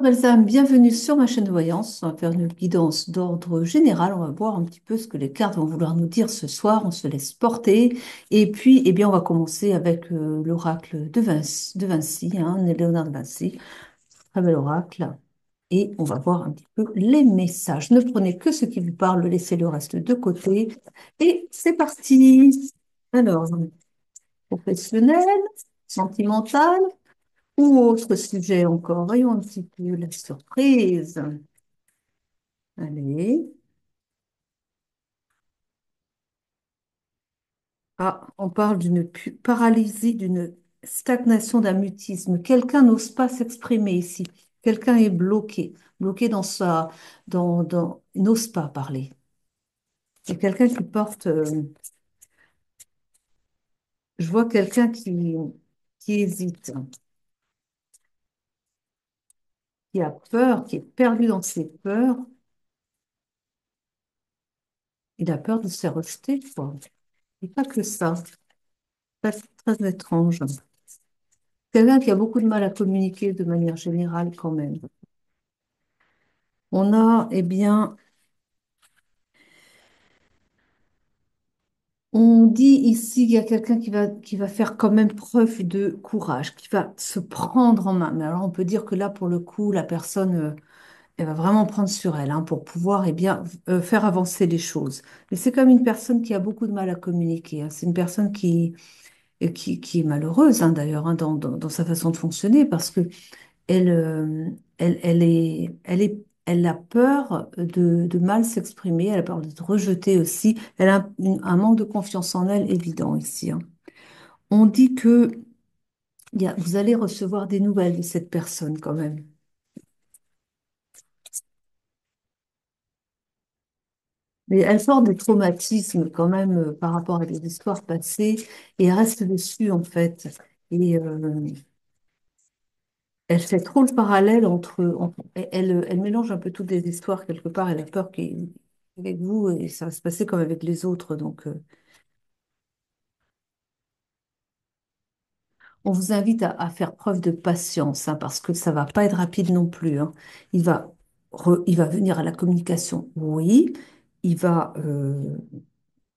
Elsa, bienvenue sur ma chaîne de voyance. On va faire une guidance d'ordre général. On va voir un petit peu ce que les cartes vont vouloir nous dire ce soir. On se laisse porter. Et puis, eh bien, on va commencer avec l'oracle de Vinci, hein, Léonard de Vinci. Très bel oracle. Et on va voir un petit peu les messages. Ne prenez que ce qui vous parle, laissez le reste de côté. Et c'est parti. Alors, professionnel, sentimental. Ou autre sujet encore, voyons un petit peu la surprise. Allez. Ah, on parle d'une paralysie, d'une stagnation, d'un mutisme. Quelqu'un n'ose pas s'exprimer ici. Quelqu'un est bloqué, bloqué il n'ose pas parler. C'est quelqu'un qui porte, je vois quelqu'un qui hésite, qui a peur, qui est perdu dans ses peurs. Il a peur de se faire rejeter, quoi. Et pas que ça. C'est très étrange. Quelqu'un qui a beaucoup de mal à communiquer de manière générale quand même. On a, eh bien, on dit ici qu'il y a quelqu'un qui va faire quand même preuve de courage, qui va se prendre en main. Mais alors on peut dire que là, pour le coup, la personne, elle va vraiment prendre sur elle, hein, pour pouvoir, eh bien, faire avancer les choses. Mais c'est comme une personne qui a beaucoup de mal à communiquer, hein. C'est une personne qui est malheureuse, hein, d'ailleurs, hein, dans sa façon de fonctionner, parce que elle, elle a peur de mal s'exprimer, elle a peur d'être rejetée aussi, elle a un manque de confiance en elle évident ici, hein. On dit que vous allez recevoir des nouvelles de cette personne quand même. Mais elle sort des traumatismes quand même par rapport à des histoires passées et elle reste dessus en fait. Et elle fait trop le parallèle elle mélange un peu toutes les histoires quelque part. Elle a peur qu'avec vous, et ça va se passer comme avec les autres. Donc, on vous invite à faire preuve de patience, hein, parce que ça va pas être rapide non plus, hein. Il va venir à la communication, oui. Il va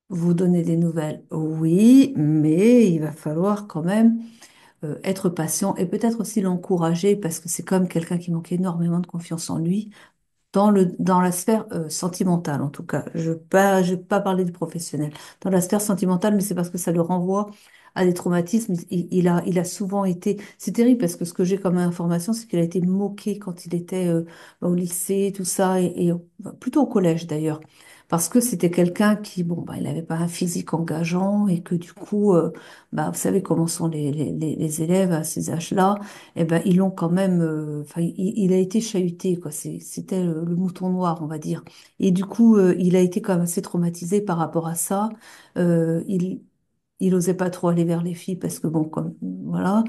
vous donner des nouvelles, oui, mais il va falloir quand même être patient et peut-être aussi l'encourager parce que c'est comme quelqu'un qui manque énormément de confiance en lui. Dans la sphère sentimentale, en tout cas. Je vais pas parler du professionnel. Dans la sphère sentimentale, mais c'est parce que ça le renvoie à des traumatismes. Il a souvent été. C'est terrible parce que ce que j'ai comme information, c'est qu'il a été moqué quand il était au lycée, tout ça, plutôt au collège d'ailleurs. Parce que c'était quelqu'un qui, bon, bah, il n'avait pas un physique engageant et que du coup, bah, vous savez comment sont les élèves à ces âges-là, eh ben, ils l'ont quand même, enfin, il a été chahuté, quoi. C'était le mouton noir, on va dire. Et du coup, il a été quand même assez traumatisé par rapport à ça. Il osait pas trop aller vers les filles parce que bon, comme voilà.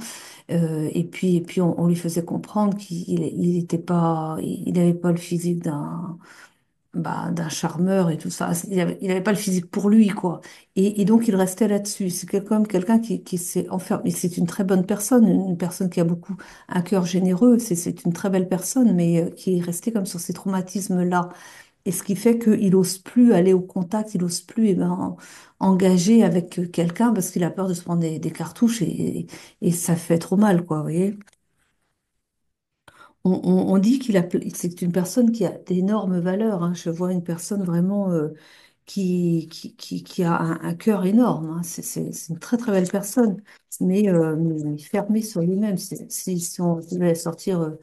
Et puis, on lui faisait comprendre qu'il était pas, il n'avait pas le physique d'un charmeur et tout ça. Il avait pas le physique pour lui, quoi. Et donc, il restait là-dessus. C'est comme quelqu'un qui s'est enfermé. C'est une très bonne personne, une personne qui a beaucoup un cœur généreux. C'est une très belle personne, mais qui est restée comme sur ces traumatismes-là. Et ce qui fait qu'il n'ose plus aller au contact, il n'ose plus engager avec quelqu'un parce qu'il a peur de se prendre des cartouches et ça fait trop mal, quoi, vous voyez. On dit c'est une personne qui a d'énormes valeurs, hein. Je vois une personne vraiment qui a un cœur énorme, hein. C'est une très très belle personne, mais fermée sur lui-même. Si on devait sortir,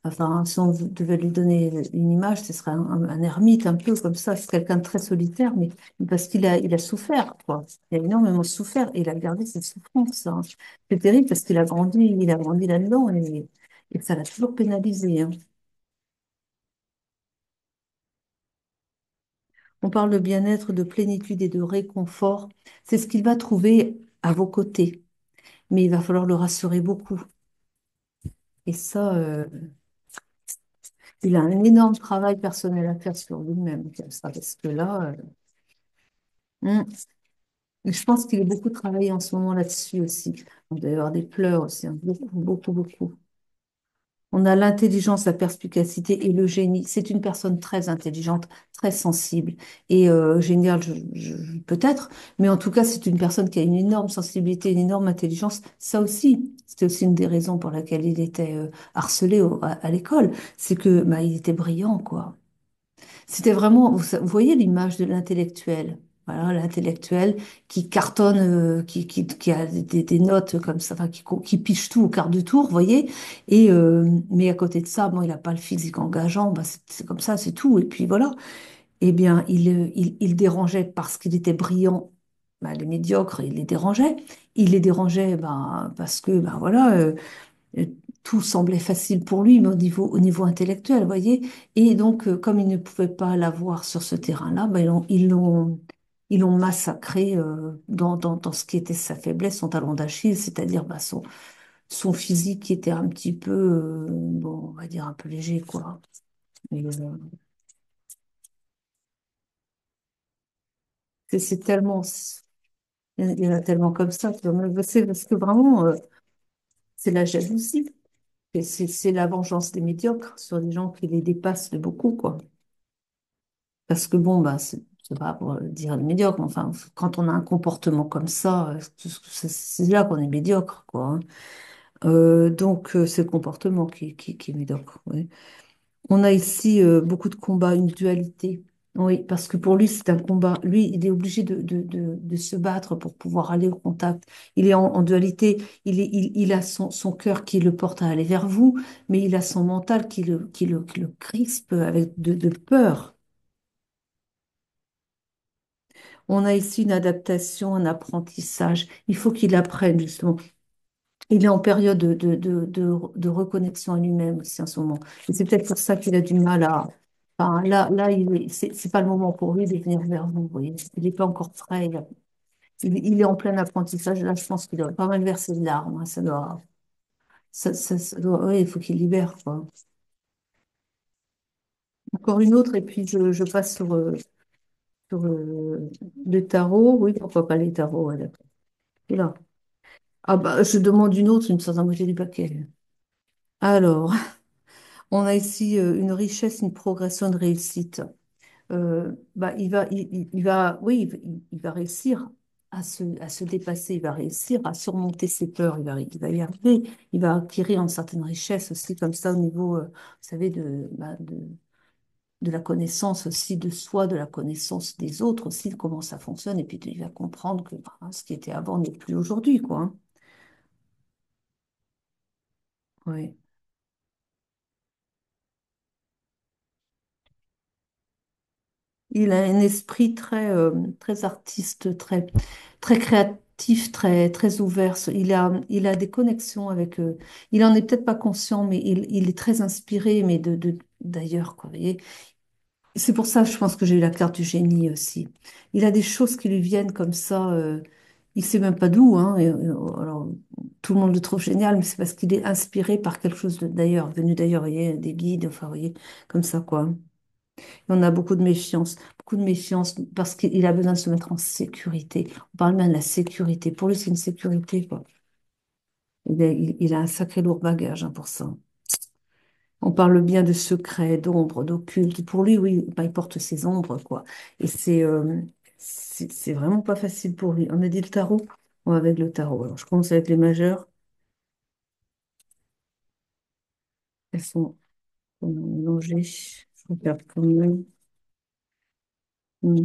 enfin, si on devait lui donner une image, ce serait un ermite un peu comme ça. C'est quelqu'un de très solitaire, mais parce qu'il a souffert, quoi. Il a énormément souffert et il a gardé cette souffrance, hein. C'est terrible parce qu'il a grandi là-dedans et ça l'a toujours pénalisé, hein. On parle de bien-être, de plénitude et de réconfort. C'est ce qu'il va trouver à vos côtés. Mais il va falloir le rassurer beaucoup. Et ça, il a un énorme travail personnel à faire sur lui-même, comme ça, parce que là, je pense qu'il est beaucoup travaillé en ce moment là-dessus aussi. On doit y avoir des pleurs aussi, hein, beaucoup, beaucoup, beaucoup. On a l'intelligence, la perspicacité et le génie. C'est une personne très intelligente, très sensible et géniale, peut-être, mais en tout cas, c'est une personne qui a une énorme sensibilité, une énorme intelligence. Ça aussi, c'était aussi une des raisons pour laquelle il était harcelé à l'école. C'est que bah, il était brillant, quoi. C'était vraiment, vous voyez l'image de l'intellectuel. Voilà, l'intellectuel qui cartonne, qui a des notes comme ça, enfin, qui piche tout au quart de tour, vous voyez. Et, mais à côté de ça, bon, il n'a pas le physique engageant, bah, c'est comme ça, c'est tout. Et puis voilà. Eh bien, il dérangeait parce qu'il était brillant. Bah, les médiocres, il les dérangeait. Il les dérangeait bah, parce que, bah, voilà. Euh, tout semblait facile pour lui, mais au niveau intellectuel, vous voyez. Et donc, comme il ne pouvait pas l'avoir sur ce terrain-là, ben, ils l'ont massacré dans ce qui était sa faiblesse, son talon d'Achille, c'est-à-dire bah, son physique qui était un petit peu, bon, on va dire un peu léger, quoi. Mais, c'est tellement, il y en a tellement comme ça, c'est parce que vraiment, c'est la jalousie. Et c'est la vengeance des médiocres sur des gens qui les dépassent de beaucoup, quoi. Parce que bon, bah, c'est pas pour dire médiocre, mais enfin, quand on a un comportement comme ça, c'est là qu'on est médiocre, quoi. Hein. Donc, c'est le comportement qui est médiocre. Oui. On a ici beaucoup de combats, une dualité. Oui, parce que pour lui, c'est un combat. Lui, il est obligé de se battre pour pouvoir aller au contact. Il est en dualité. Il a son cœur qui le porte à aller vers vous, mais il a son mental qui le crispe avec de peur. On a ici une adaptation, un apprentissage. Il faut qu'il apprenne, justement. Il est en période de reconnexion à lui-même aussi en ce moment. Et c'est peut-être pour ça qu'il a du mal à. Enfin, là, c'est pas le moment pour lui de venir vers vous, vous voyez. Il n'est pas encore prêt. Il est en plein apprentissage. Là, je pense qu'il doit pas mal verser de larmes. Hein. Oui, il faut qu'il libère, quoi. Encore une autre, et puis je passe sur le tarot. Oui, pourquoi pas les tarots, ouais, d'accord. Et là. Ah bah, je demande une autre, une sans la moitié du paquet. Alors, on a ici une richesse, une progression, une réussite. Bah, oui, il va réussir à se dépasser, il va réussir à surmonter ses peurs, il va y arriver, il va acquérir une certaine richesse aussi, comme ça, au niveau, vous savez, de la connaissance aussi de soi, de la connaissance des autres aussi, de comment ça fonctionne, et puis il va comprendre que bah, ce qui était avant n'est plus aujourd'hui, quoi. Hein. Oui. Il a un esprit très artiste, très créatif, très ouvert. Il a des connexions avec. Il en est peut-être pas conscient, mais il est très inspiré, mais d'ailleurs, quoi. Vous voyez. C'est pour ça, je pense que j'ai eu la carte du génie aussi. Il a des choses qui lui viennent comme ça. Il sait même pas d'où, hein. Alors, tout le monde le trouve génial, mais c'est parce qu'il est inspiré par quelque chose d'ailleurs, venu d'ailleurs, vous voyez, des guides, enfin, vous voyez, comme ça, quoi. On a beaucoup de méfiance parce qu'il a besoin de se mettre en sécurité. On parle bien de la sécurité. Pour lui, c'est une sécurité, quoi. Il a un sacré lourd bagage hein, pour ça. On parle bien de secrets, d'ombres, d'occultes. Pour lui, oui, bah, il porte ses ombres, quoi. Et c'est vraiment pas facile pour lui. On a dit le tarot? On va avec le tarot. Alors, je commence avec les majeurs. Elles sont mélangées. Je regarde quand même. Hmm.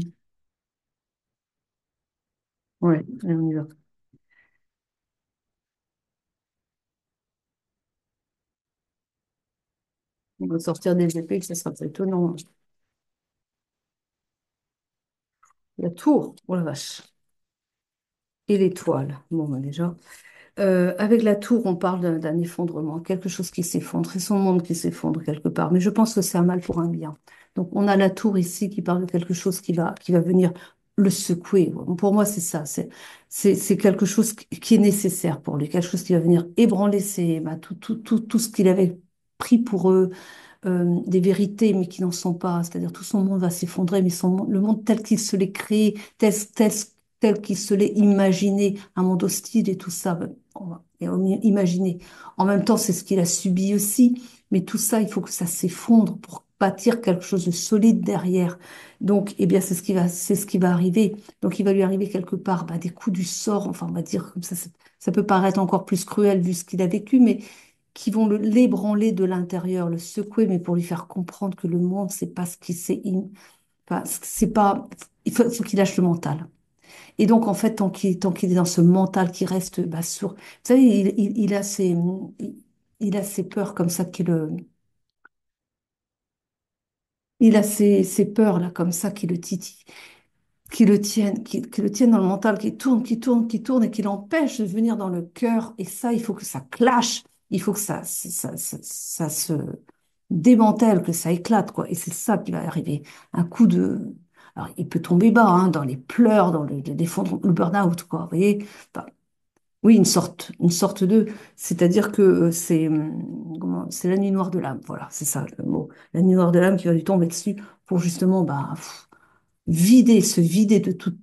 Ouais, allez, on y va. On va sortir des épées, ça sera pas étonnant. La tour, oh la vache. Et l'étoile. Bon, bah déjà. Avec la tour, on parle d'un effondrement, quelque chose qui s'effondre. C'est son monde qui s'effondre quelque part. Mais je pense que c'est un mal pour un bien. Donc, on a la tour ici qui parle de quelque chose qui va venir le secouer. Bon, pour moi, c'est ça. C'est quelque chose qui est nécessaire pour lui. Quelque chose qui va venir ébranler bah, tout ce qu'il avait pris pour eux des vérités, mais qui n'en sont pas. C'est-à-dire tout son monde va s'effondrer, mais le monde tel qu'il se l'est créé, tel qu'il se l'est imaginé, un monde hostile et tout ça, ben, on va imaginer. En même temps, c'est ce qu'il a subi aussi. Mais tout ça, il faut que ça s'effondre pour bâtir quelque chose de solide derrière. Donc, eh bien, c'est ce qui va arriver. Donc, il va lui arriver quelque part bah, des coups du sort, enfin, on va dire comme ça peut paraître encore plus cruel vu ce qu'il a vécu, mais qui vont l'ébranler de l'intérieur, le secouer, mais pour lui faire comprendre que le monde, c'est pas ce qui enfin, c'est pas, faut qu'il lâche le mental. Et donc, en fait, tant qu'il est dans ce mental qui reste bah, sur, vous savez, il a ses peurs comme ça il a ses peurs là comme ça qui le titillent, qui le tiennent dans le mental, qui tourne et qui l'empêche de venir dans le cœur. Et ça, il faut que ça clash, il faut que ça se démantèle, que ça éclate, quoi. Et c'est ça qui va arriver. Un coup de... Alors, il peut tomber bas, hein, dans les pleurs, dans l'effondrement, le burn-out, quoi. Vous voyez? Enfin, oui, une sorte de... C'est-à-dire que c'est la nuit noire de l'âme. Voilà, c'est ça le mot. La nuit noire de l'âme qui va lui tomber dessus pour justement bah, se vider de toutes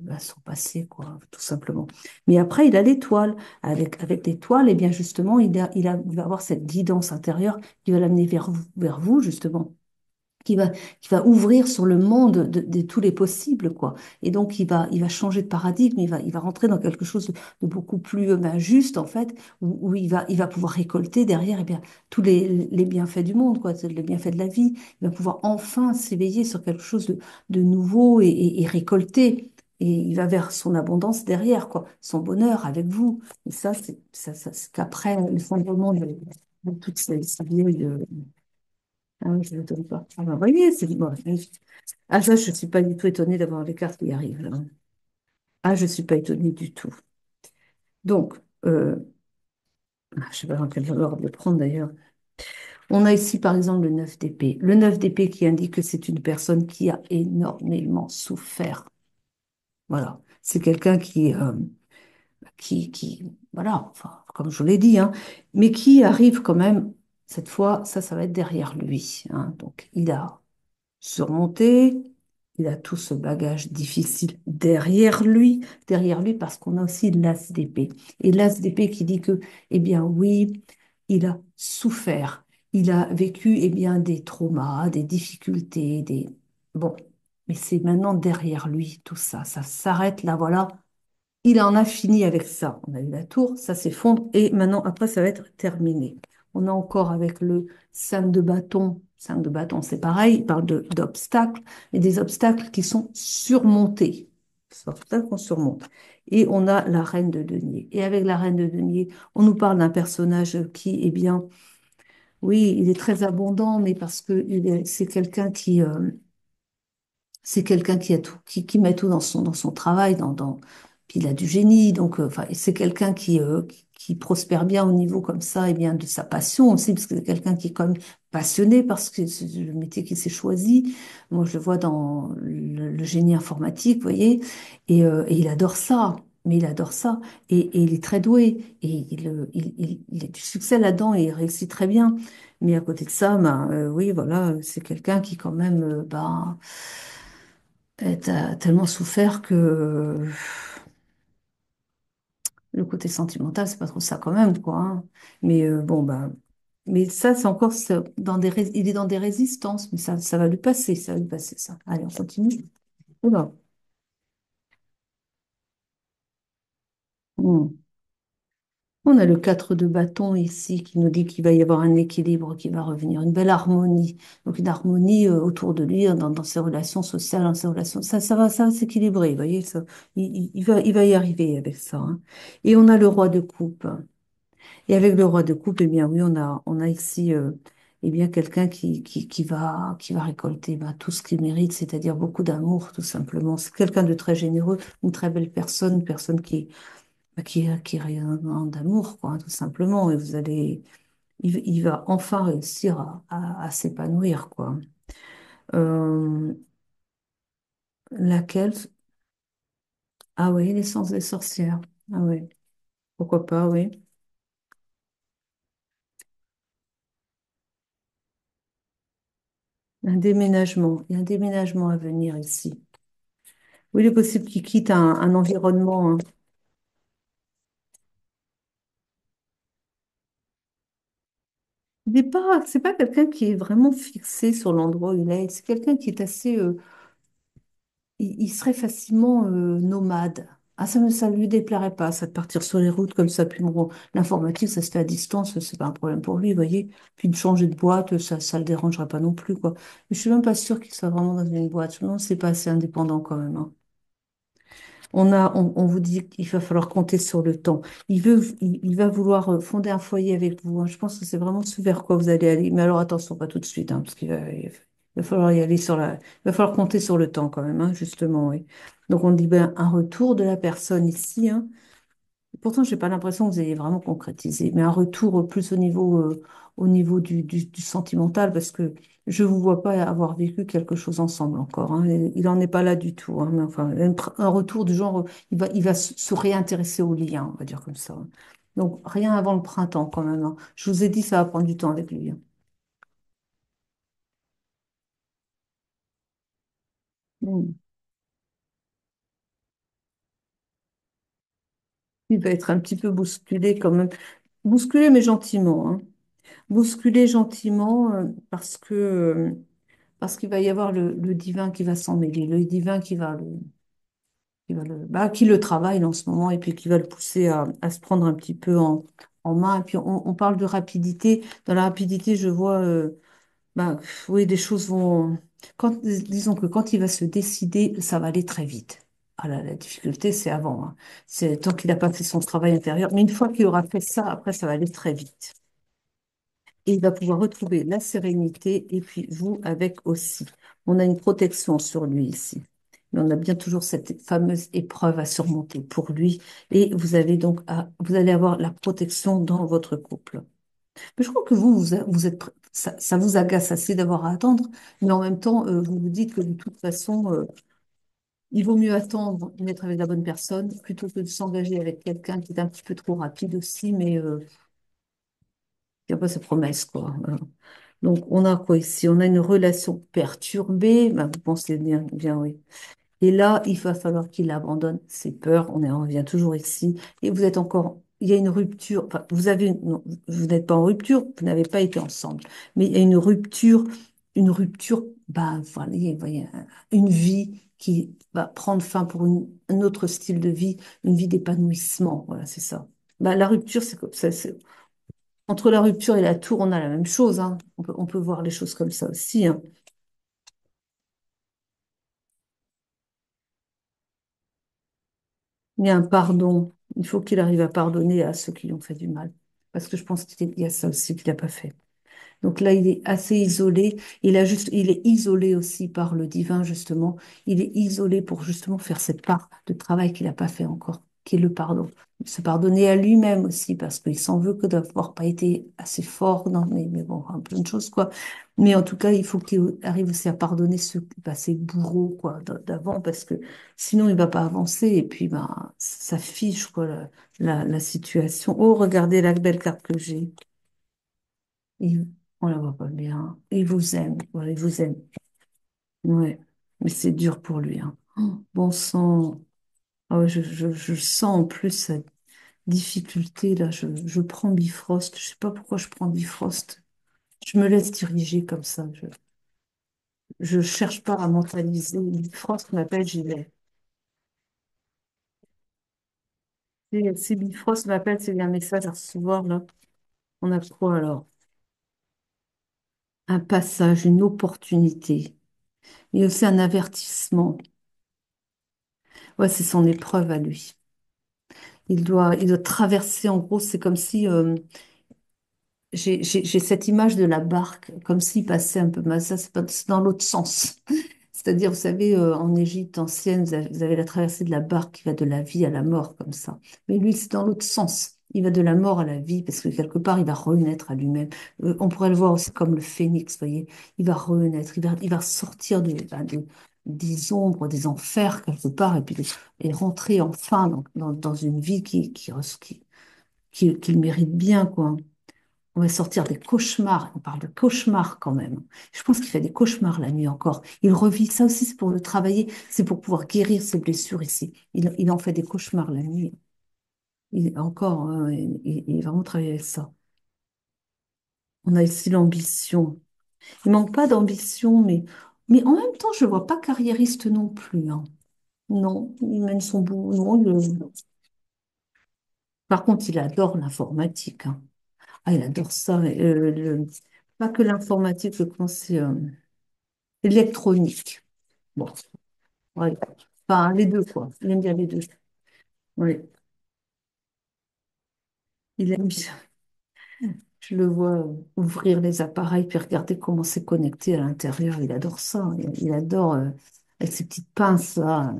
bah, son passé, quoi, tout simplement. Mais après, il a l'étoile. Avec l'étoile, eh bien, justement, il va avoir cette guidance intérieure qui va l'amener vers vous, justement qui va ouvrir sur le monde de tous les possibles, quoi. Et donc, il va changer de paradigme, il va rentrer dans quelque chose de beaucoup plus ben, juste, en fait, où il va pouvoir récolter derrière, eh bien, tous les bienfaits du monde, quoi, les bienfaits de la vie. Il va pouvoir enfin s'éveiller sur quelque chose de nouveau et récolter. Et il va vers son abondance derrière, quoi, son bonheur avec vous. Et ça, c'est qu'après l'effondrement de toutes ces vieilles, ah oui, je ne m'étonne pas. Ah ben, vous voyez, c'est bon. Ah ça, je ne suis pas du tout étonnée d'avoir les cartes qui arrivent, là. Ah, je ne suis pas étonnée du tout. Donc, je ne sais pas dans quel ordre le prendre d'ailleurs. On a ici par exemple le 9 d'épée. Le 9 d'épée qui indique que c'est une personne qui a énormément souffert. Voilà. C'est quelqu'un voilà, enfin, comme je l'ai dit, hein, mais qui arrive quand même, cette fois, ça va être derrière lui, hein. Donc, il a surmonter. Il a tout ce bagage difficile derrière lui parce qu'on a aussi l'as d'épée. Et l'as d'épée qui dit que, eh bien oui, il a souffert, il a vécu, eh bien, des traumas, des difficultés, des... Bon, mais c'est maintenant derrière lui tout ça, ça s'arrête là, voilà, il en a fini avec ça. On a eu la tour, ça s'effondre et maintenant, après, ça va être terminé. On a encore avec le 5 de bâton. 5 de bâton, c'est pareil, il parle d'obstacles, mais des obstacles qui sont surmontés. C'est obstacles qu'on surmonte. Et on a la reine de denier. Et avec la reine de denier, on nous parle d'un personnage qui, eh bien, oui, il est très abondant, mais parce que c'est quelqu'un c'est quelqu'un qui a tout, qui met tout dans son travail, puis il a du génie, donc enfin, c'est quelqu'un qui prospère bien au niveau comme ça, et bien de sa passion aussi, parce que c'est quelqu'un qui est quand même passionné parce que c'est le métier qu'il s'est choisi. Moi, je le vois dans le génie informatique, vous voyez, et il adore ça. Mais il adore ça et il est très doué et il a du succès là-dedans et il réussit très bien. Mais à côté de ça, ben, oui, voilà, c'est quelqu'un qui quand même, ben, t'as tellement souffert que le côté sentimental, c'est pas trop ça quand même, quoi, hein. Mais bon, bah, mais ça, c'est encore il est dans des résistances, mais ça va lui passer, ça va lui passer, ça. Allez, on continue. Oula. Hmm. On a le 4 de bâton ici qui nous dit qu'il va y avoir un équilibre qui va revenir, une belle harmonie. Donc une harmonie autour de lui, hein, dans ses relations sociales, dans ses relations. Ça va s'équilibrer, vous voyez, ça. Il va y arriver avec ça, hein. Et on a le roi de coupe. Et avec le roi de coupe, eh bien oui, on a ici eh bien quelqu'un qui va récolter ben, tout ce qu'il mérite, c'est-à-dire beaucoup d'amour, tout simplement. C'est quelqu'un de très généreux, une très belle personne, une personne qui rayonne d'amour, quoi, hein, tout simplement. Et il va enfin réussir à s'épanouir, quoi. Euh, laquelle? Ah oui, l'essence des sorcières. Ah oui, pourquoi pas, oui. Un déménagement. Il y a un déménagement à venir ici. Oui, il est possible qu'il quitte un environnement, hein. n'est pas, c'est pas quelqu'un qui est vraiment fixé sur l'endroit où il est. C'est quelqu'un qui est assez, il serait facilement nomade. Ah, ça lui déplairait pas, ça de partir sur les routes comme ça. Puis bon, l'informatique, ça se fait à distance, c'est pas un problème pour lui, vous voyez. Puis de changer de boîte, ça le dérangerait pas non plus, quoi. Mais je suis même pas sûre qu'il soit vraiment dans une boîte. Non, c'est pas assez indépendant quand même, hein. On vous dit qu'il va falloir compter sur le temps. Il va vouloir fonder un foyer avec vous, hein. Je pense que c'est vraiment ce vers quoi vous allez aller. Mais alors attention, pas tout de suite, hein, parce il va falloir y aller il va falloir compter sur le temps quand même, hein, justement, oui. Donc on dit ben, un retour de la personne ici, hein. Pourtant, j'ai pas l'impression que vous ayez vraiment concrétisé, mais un retour plus au niveau du sentimental, parce que je vous vois pas avoir vécu quelque chose ensemble encore, hein. Il en est pas là du tout, hein, mais enfin, un retour du genre, il va se réintéresser au lien, on va dire comme ça, hein. Donc, rien avant le printemps quand même, hein. Je vous ai dit, ça va prendre du temps avec lui, hein. Mm. Il va être un petit peu bousculé quand même. Bousculé, mais gentiment, hein. Bousculé gentiment, parce qu'il va y avoir le divin qui va s'en mêler, le divin qui le travaille en ce moment et puis qui va le pousser à se prendre un petit peu en main. Et puis on parle de rapidité. Dans la rapidité, je vois, oui, des choses vont. Disons que quand il va se décider, ça va aller très vite. Ah là, la difficulté, c'est avant, hein. C'est tant qu'il n'a pas fait son travail intérieur. Mais une fois qu'il aura fait ça, après, ça va aller très vite. Et il va pouvoir retrouver la sérénité et puis vous avec aussi. On a une protection sur lui ici. Mais on a bien toujours cette fameuse épreuve à surmonter pour lui et vous avez donc vous allez avoir la protection dans votre couple. Mais je crois que vous êtes ça vous agace assez d'avoir à attendre, mais en même temps vous vous dites que de toute façon il vaut mieux attendre d'être avec la bonne personne plutôt que de s'engager avec quelqu'un qui est un petit peu trop rapide aussi, mais qui n'a pas ses promesses quoi. Donc, on a quoi ici? On a une relation perturbée. Ben, vous pensez bien, bien oui. Et là, il va falloir qu'il abandonne ses peurs. On revient toujours ici. Et vous êtes encore. Il y a une rupture. Enfin, non, vous n'êtes pas en rupture. Vous n'avez pas été ensemble. Mais il y a une rupture. Une rupture. Ben, voilà, voyez, une vie qui va prendre fin pour un autre style de vie, une vie d'épanouissement. Voilà, c'est ça. Ben, la rupture, c'est comme ça. Entre la rupture et la tour, on a la même chose, hein. On peut voir les choses comme ça aussi, hein. Il y a un pardon. Il faut qu'il arrive à pardonner à ceux qui lui ont fait du mal. Parce que je pense qu'il y a ça aussi qu'il n'a pas fait. Donc là, il est assez isolé. Il est isolé aussi par le divin, justement. Il est isolé pour justement faire cette part de travail qu'il n'a pas fait encore, qui est le pardon. Se pardonner à lui-même aussi, parce qu'il s'en veut que d'avoir pas été assez fort dans, mais bon, un plein de choses, quoi. Mais en tout cas, il faut qu'il arrive aussi à pardonner ses bourreaux, quoi, d'avant, parce que sinon, il va pas avancer. Et puis, ben, ça fiche, quoi, la situation. Oh, regardez la belle carte que j'ai. On la voit pas bien. Il vous aime. Voilà, il vous aime. Ouais. Mais c'est dur pour lui, hein. Oh, bon sang. Ah ouais, je sens en plus sa difficulté là. Je prends Bifrost. Je sais pas pourquoi je prends Bifrost. Je me laisse diriger comme ça. Je cherche pas à mentaliser. Bifrost m'appelle, j'y vais. Si Bifrost m'appelle, c'est un message à recevoir là. On a quoi alors? Un passage, une opportunité. Il y a aussi un avertissement. Ouais, c'est son épreuve à lui. Il doit traverser, en gros, c'est comme si j'ai cette image de la barque, comme s'il passait un peu, mais ça, c'est dans l'autre sens. C'est-à-dire, vous savez, en Égypte ancienne, vous avez la traversée de la barque qui va de la vie à la mort, comme ça. Mais lui, c'est dans l'autre sens. Il va de la mort à la vie, parce que quelque part, il va renaître à lui-même. On pourrait le voir aussi comme le phénix, vous voyez. Il va renaître, il va sortir des ombres, des enfers, quelque part, et rentrer enfin dans une vie qu'il mérite bien, quoi. On va sortir des cauchemars. On parle de cauchemars quand même. Je pense qu'il fait des cauchemars la nuit encore. Il revit. Ça aussi, c'est pour le travailler. C'est pour pouvoir guérir ses blessures ici. Il en fait des cauchemars la nuit. Il est vraiment travaillé avec ça. On a ici l'ambition. Il manque pas d'ambition, mais en même temps, je vois pas carriériste non plus, hein. Non, il mène son boulot. Non, par contre, il adore l'informatique, hein. Ah, il adore ça. Pas que l'informatique, comment c'est électronique. Bon, ouais. Enfin, les deux, quoi. Il aime bien les deux. Oui, il aime bien. Je le vois ouvrir les appareils puis regarder comment c'est connecté à l'intérieur. Il adore ça. Il adore, avec ses petites pinces, là,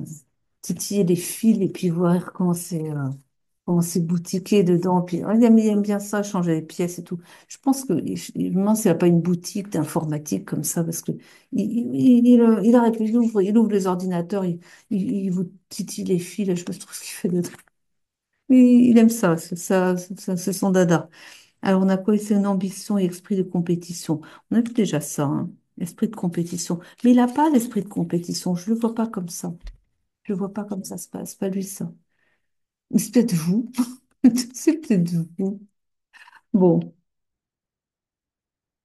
titiller les fils et puis voir comment c'est boutiqué dedans. Puis, il aime bien ça, changer les pièces et tout. Je pense que je me demande s'il n'y a pas une boutique d'informatique comme ça, parce que il arrête, il ouvre les ordinateurs, il vous titille les fils. Je sais pas trop ce qu'il fait dedans. Il aime ça, c'est son dada. Alors, on a quoi ici? Une ambition et esprit de compétition. On a vu déjà ça, hein, esprit de compétition. Mais il n'a pas l'esprit de compétition. Je ne le vois pas comme ça. Je le vois pas comme ça se passe. Pas lui, ça. Mais c'est peut-être vous. C'est peut-être vous. Bon,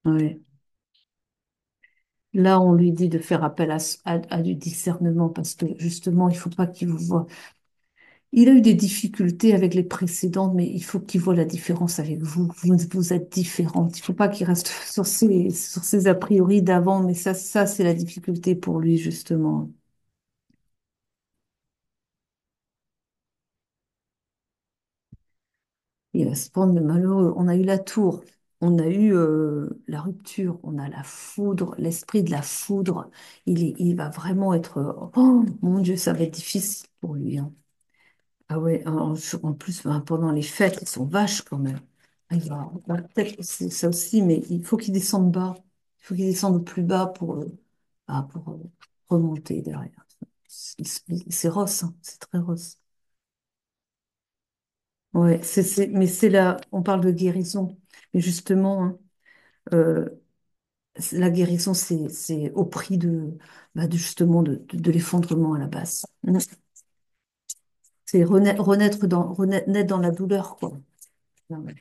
ouais. Là, on lui dit de faire appel à du discernement parce que justement, il faut pas qu'il vous voie. Il a eu des difficultés avec les précédentes, mais il faut qu'il voit la différence avec vous. Vous êtes différente. Il faut pas qu'il reste sur ses a priori d'avant, mais ça, c'est la difficulté pour lui, justement. Il va se prendre le malheureux. On a eu la tour, on a eu la rupture, on a la foudre, l'esprit de la foudre. Il va vraiment être. Oh mon Dieu, ça va être difficile pour lui, hein. Ah ouais, en plus, ben, pendant les fêtes, ils sont vaches quand même. Ah, peut-être que c'est ça aussi, mais il faut qu'il descende bas. Il faut qu'il descende plus bas pour remonter derrière. C'est Ross, hein, c'est très Ross. Ouais, mais c'est là, on parle de guérison. Mais justement, hein, euh, la guérison, c'est au prix justement de l'effondrement à la base. C'est naître dans la douleur, quoi. Ah ouais.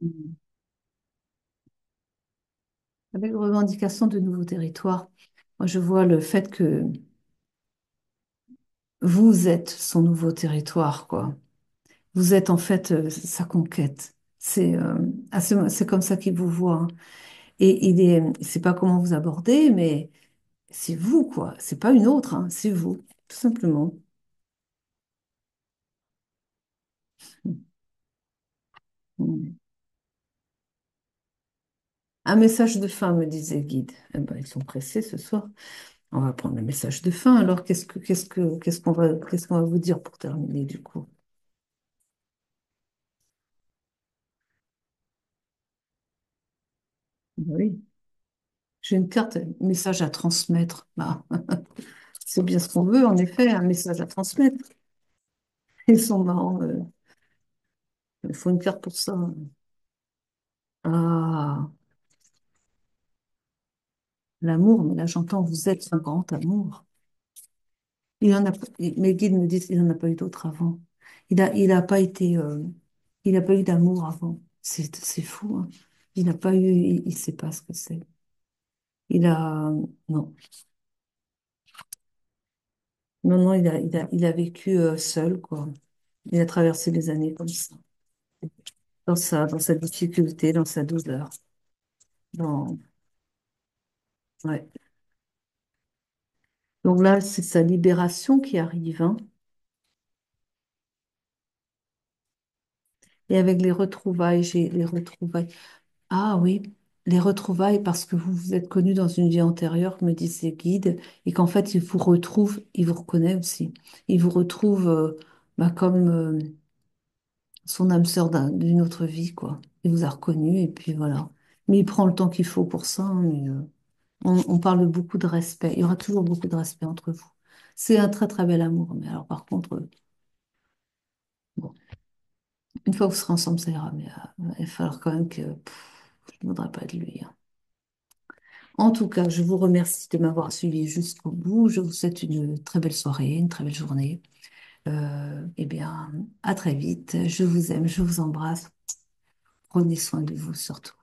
Mm. Avec revendication de nouveaux territoires, moi je vois le fait que vous êtes son nouveau territoire, quoi. Vous êtes en fait sa conquête. C'est comme ça qu'il vous voit, hein. Et il sait pas comment vous aborder, mais c'est vous, quoi. C'est pas une autre, hein, c'est vous, tout simplement. Mm. Un message de fin, me disait Guide. Eh ben, ils sont pressés ce soir. On va prendre le message de fin. Alors, qu'est-ce qu'on va vous dire pour terminer, du coup? Oui. J'ai une carte message à transmettre. Bah, c'est bien ce qu'on veut, en effet, un message à transmettre. Ils sont marrants. Il faut une carte pour ça. Ah, l'amour, mais là j'entends, vous êtes un grand amour. Il en a, mes guides me disent qu'il n'en a pas eu d'autre avant. Il a pas été, il n'a pas eu d'amour avant. C'est fou, hein. Il n'a pas eu, il sait pas ce que c'est. Il a, non, non, il a vécu seul, quoi. Il a traversé les années comme ça, dans sa difficulté, dans sa douleur. Dans, ouais. Donc là, c'est sa libération qui arrive, hein. Et avec les retrouvailles, j'ai les retrouvailles. Ah oui, les retrouvailles parce que vous vous êtes connu dans une vie antérieure, me disent ces guides, et qu'en fait, il vous retrouve, il vous reconnaît aussi. Il vous retrouve comme son âme sœur d'une autre vie, quoi. Il vous a reconnu, et puis voilà. Mais il prend le temps qu'il faut pour ça, hein, mais, on parle de beaucoup de respect. Il y aura toujours beaucoup de respect entre vous. C'est un très très bel amour, mais alors par contre, bon, une fois que vous serez ensemble, ça ira, mais il va falloir quand même que je ne voudrais pas de lui, hein. En tout cas, je vous remercie de m'avoir suivi jusqu'au bout. Je vous souhaite une très belle soirée, une très belle journée. Eh bien, à très vite. Je vous aime, je vous embrasse. Prenez soin de vous surtout.